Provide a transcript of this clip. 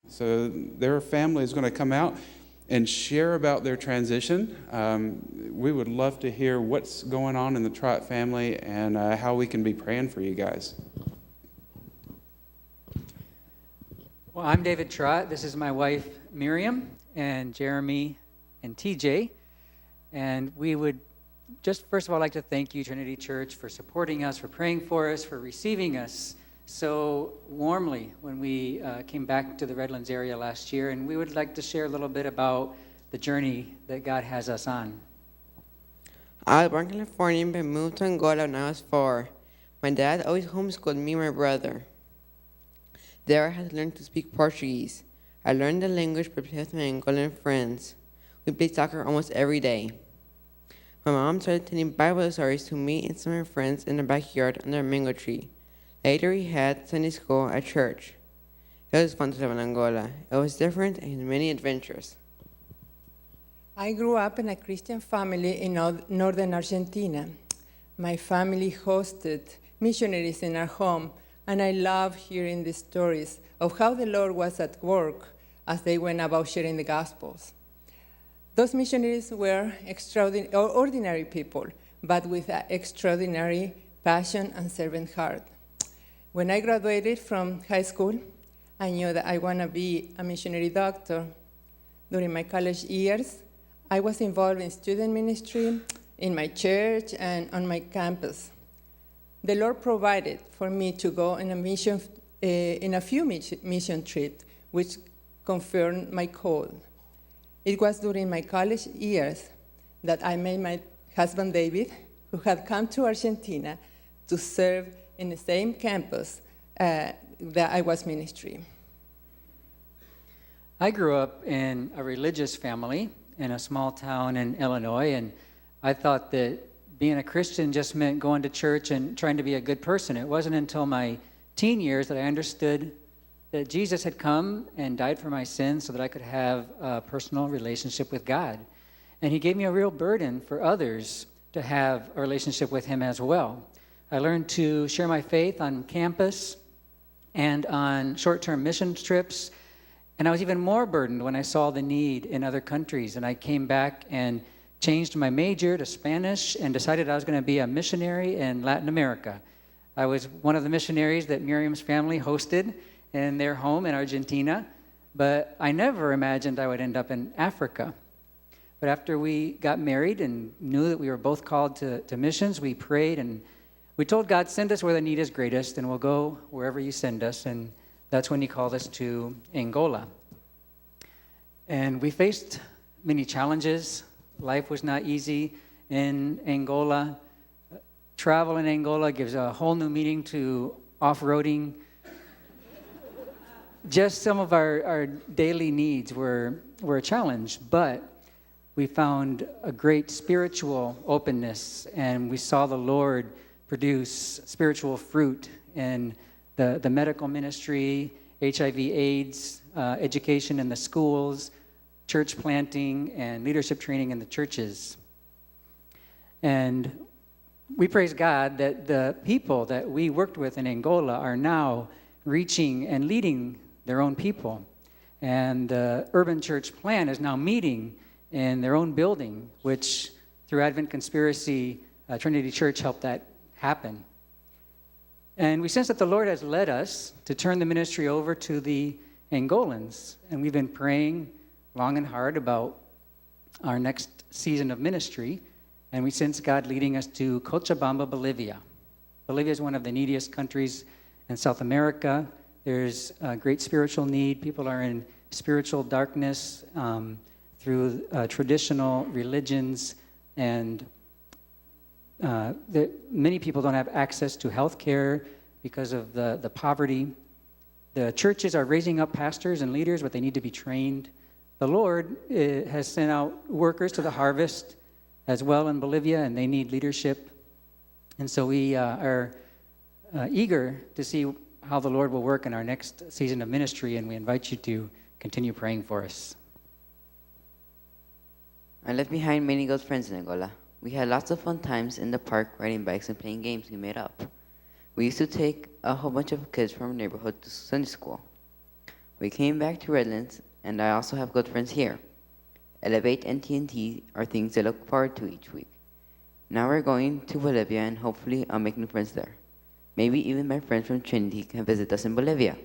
So their family is going to come out and share about their transition. We would love to hear what's going on in the Trott family and how we can be praying for you guys. Well, I'm David Trott. This is my wife, Miriam, and Jeremy and TJ. And we would just first of all like to thank you, Trinity Church, for supporting us, for praying for us, for receiving us so warmly when we came back to the Redlands area last year. And we would like to share a little bit about the journey that God has us on. I was born in California but moved to Angola when I was 4. My dad always homeschooled me and my brother. There I had to learn to speak Portuguese. I learned the language by playing with my Angolan friends. We played soccer almost every day. My mom started telling Bible stories to me and some of my friends in the backyard under a mango tree. Later we had Sunday school at church. It was fun to live in Angola. It was different and had many adventures. I grew up in a Christian family in northern Argentina. My family hosted missionaries in our home, and I love hearing the stories of how the Lord was at work as they went about sharing the Gospels. Those missionaries were ordinary people, but with an extraordinary passion and servant heart. When I graduated from high school, I knew that I want to be a missionary doctor. During my college years, I was involved in student ministry, in my church, and on my campus. The Lord provided for me to go on a few mission trips, which confirmed my call. It was during my college years that I met my husband, David, who had come to Argentina to serve in the same campus that I was ministry. I grew up in a religious family in a small town in Illinois, and I thought that being a Christian just meant going to church and trying to be a good person. It wasn't until my teen years that I understood that Jesus had come and died for my sins so that I could have a personal relationship with God. And he gave me a real burden for others to have a relationship with him as well. I learned to share my faith on campus and on short-term mission trips. And I was even more burdened when I saw the need in other countries. And I came back and changed my major to Spanish and decided I was going to be a missionary in Latin America. I was one of the missionaries that Miriam's family hosted in their home in Argentina, but I never imagined I would end up in Africa. But after we got married and knew that we were both called to missions, we prayed and we told God, send us where the need is greatest, and we'll go wherever you send us. And that's when he called us to Angola. And we faced many challenges. Life was not easy in Angola. Travel in Angola gives a whole new meaning to off-roading. Just some of our daily needs were a challenge, but we found a great spiritual openness, and we saw the Lord produce spiritual fruit in the medical ministry, HIV/AIDS, education in the schools, church planting, and leadership training in the churches. And we praise God that the people that we worked with in Angola are now reaching and leading their own people. And the urban church plan is now meeting in their own building, which through Advent Conspiracy, Trinity Church helped that happen. And we sense that the Lord has led us to turn the ministry over to the Angolans. And we've been praying long and hard about our next season of ministry. And we sense God leading us to Cochabamba, Bolivia. Bolivia is one of the neediest countries in South America. There's a great spiritual need. People are in spiritual darkness through traditional religions, and many people don't have access to health care because of the poverty. The churches are raising up pastors and leaders, but they need to be trained. The Lord has sent out workers to the harvest as well in Bolivia, and they need leadership. And so we are eager to see how the Lord will work in our next season of ministry, and we invite you to continue praying for us. I left behind many good friends in Angola. We had lots of fun times in the park riding bikes and playing games we made up. We used to take a whole bunch of kids from our neighborhood to Sunday school. We came back to Redlands, and I also have good friends here. Elevate and TNT are things I look forward to each week. Now we're going to Bolivia, and hopefully I'll make new friends there. Maybe even my friends from Trinity can visit us in Bolivia.